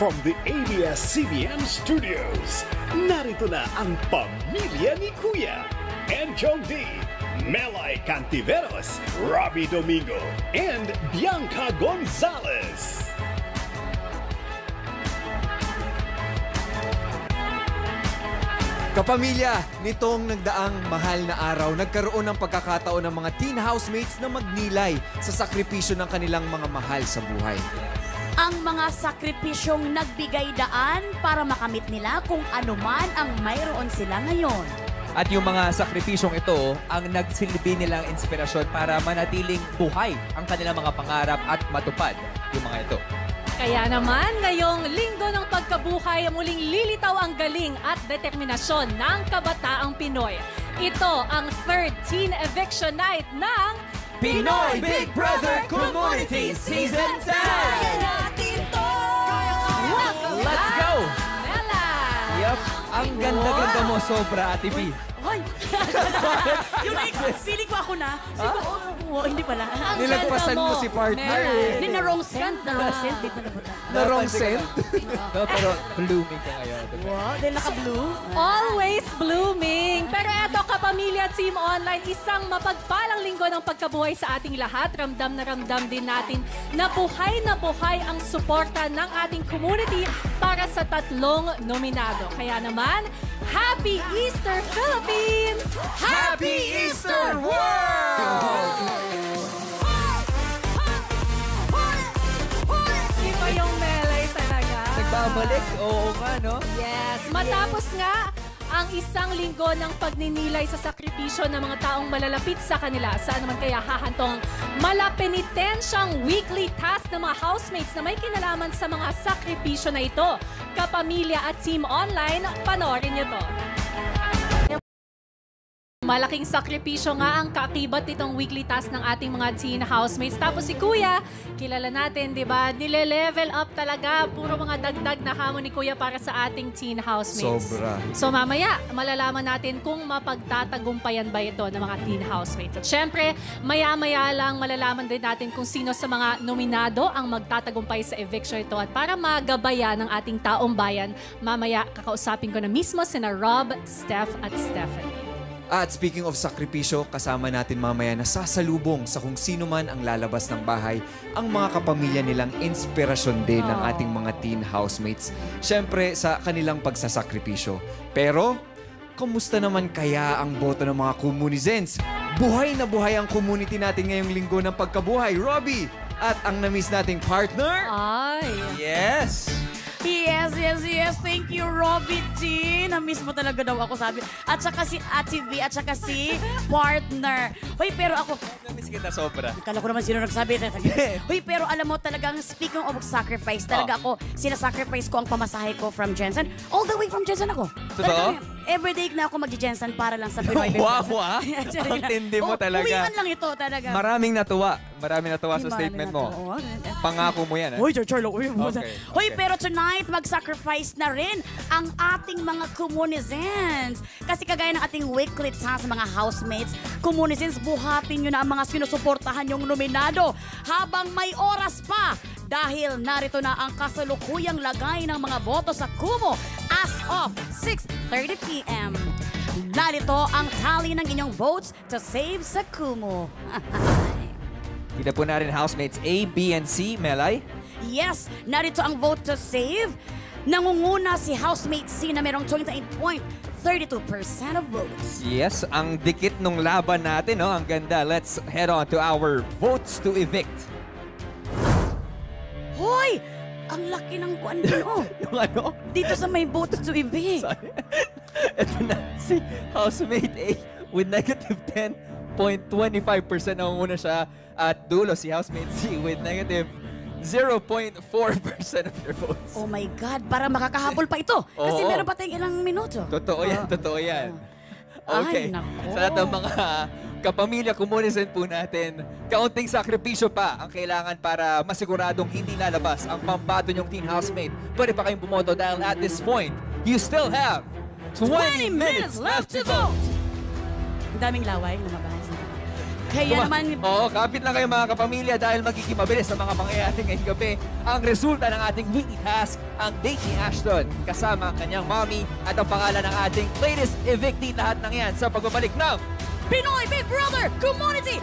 From the ABS-CBN studios, narito na ang pamilya ni Kuya. Enchong D, Melay Cantiveros, Robbie Domingo, and Bianca Gonzalez. Kapamilya, nitong nagdaang mahal na araw, nagkaroon ng pagkakataon ng mga teen housemates na magnilay sa sakripisyo ng kanilang mga mahal sa buhay. Ang mga sakripisyong nagbigay daan para makamit nila kung ano man ang mayroon sila ngayon. At yung mga sakripisyong ito ang nagsilbi nilang inspirasyon para manatiling buhay ang kanilang mga pangarap at matupad yung mga ito. Kaya naman, ngayong linggo ng pagkabuhay, muling lilitaw ang galing at determinasyon ng kabataang Pinoy. Ito ang 3rd Teen Eviction Night ng Pinoy Big Brother Community Season 10! Let's go! Mela! Yup, ang ganda-ganda mo sobra, Ate B. Hoy! Yung feeling ko ako na. Hindi pala. Nilagpasan mo si partner. Hindi na wrong scent. Na wrong scent. Dito na ba? Na wrong scent? No, pero blooming ka ngayon. Wow, dahil naka-blue. Always blooming. Pero eto, kapamilya Team Online, isang mapagpalang linggo ng pagkabuhay sa ating lahat. Ramdam na ramdam din natin na buhay ang suporta ng ating community para sa 3 nominado. Kaya naman, Happy Easter, Philippines! Happy Easter World! Iba yung Melay talaga. Nagbabalik? Oo nga, no? Yes. Matapos nga ang isang linggo ng pagninilay sa sakripisyo ng mga taong malalapit sa kanila. Saan naman kaya hahantong malapenitensyang weekly task ng mga housemates na may kinalaman sa mga sakripisyo na ito. Kapamilya at Team Online, panoorin niyo to. Malaking sakripisyo nga ang kaakibat nitong weekly task ng ating mga teen housemates. Tapos si Kuya, kilala natin, di ba? Nile-level up talaga. Puro mga dagdag na hamon ni Kuya para sa ating teen housemates. Sobra. So mamaya, malalaman natin kung mapagtatagumpayan ba ito ng mga teen housemates. At syempre, maya-maya lang malalaman din natin kung sino sa mga nominado ang magtatagumpay sa eviction ito. At para magabayan ng ating taong bayan, mamaya kakausapin ko na mismo sina Rob, Steph at Stephanie. At speaking of sakripisyo, kasama natin mamaya na sasalubong sa kung sino man ang lalabas ng bahay ang mga kapamilya nilang inspirasyon din ng ating mga teen housemates. Siyempre, sa kanilang pagsasakripisyo. Pero, kumusta naman kaya ang boto ng mga Comunizens? Buhay na buhay ang community natin ngayong linggo ng pagkabuhay. Robbie! At ang na-miss nating partner? Ay! Yes! Yes. Thank you, Robbie G. Na-miss mo talaga daw ako, sabi. At saka si Ate V, at saka si partner. Hoy, pero ako... Na-miss kita sobra. Kala ko naman sino nagsabi. Hoy, pero alam mo talagang, speaking of sacrifice, talaga ako, sinasacrifice ko ang pamasahe ko from Jensen. All the way from Jensen ako. Totoo? Everyday na ako mag-Jensen para lang sa Pinoy Big Wow, Brother. Ang tindi mo talaga. Uwian lang ito talaga. Maraming natuwa sa statement mo. Pangako mo yan, Hoy, Charlo. Okay. Hoy, pero tonight, mag-sacrifice na rin ang ating mga Comunizens. Kasi kagaya ng ating weekly task sa mga housemates, Comunizens, buhatin nyo na ang mga sinusuportahan yung nominado habang may oras pa. Dahil narito na ang kasalukuyang lagay ng mga boto sa Kumu as of 6:30 p.m. Narito ang tally ng inyong votes to save sa Kumu. Kita po natin housemates A, B, and C, Melay. Yes, narito ang vote to save. Nangunguna si housemate C na merong 28.32% of votes. Yes, ang dikit nung laban natin, no? Ang ganda. Let's head on to our votes to evict. Hoy! Ang laki ng kuan mo. Yung ano? Dito sa may votes to evict. Ito na si housemate A with negative 10.25% nangunguna siya at dulo si housemate C with negative 0.4% of their votes. Oh my God, para makakahabol pa ito. Kasi Oo. meron pa tayong ilang minuto. Totoo yan, totoo yan. Okay. Ay, nako. Sa lahat ng mga kapamilya, Comunizens po natin, kaunting sakripisyo pa ang kailangan para masiguradong hindi lalabas ang pambato niyong teen housemate. Pwede pa kayong bumoto dahil at this point, you still have 20 minutes left to vote. Ang daming laway lumabas. Kaya naman... Oo, kapit lang kayo mga kapamilya dahil magiging mabilis sa mga pangyayari ngayong gabi. Ang resulta ng ating weekly task, ang date ni Ashton kasama ang kanyang mommy at ang pangalan ng ating latest evictee. Lahat ng yan sa pagbabalik ng Pinoy Big Brother Community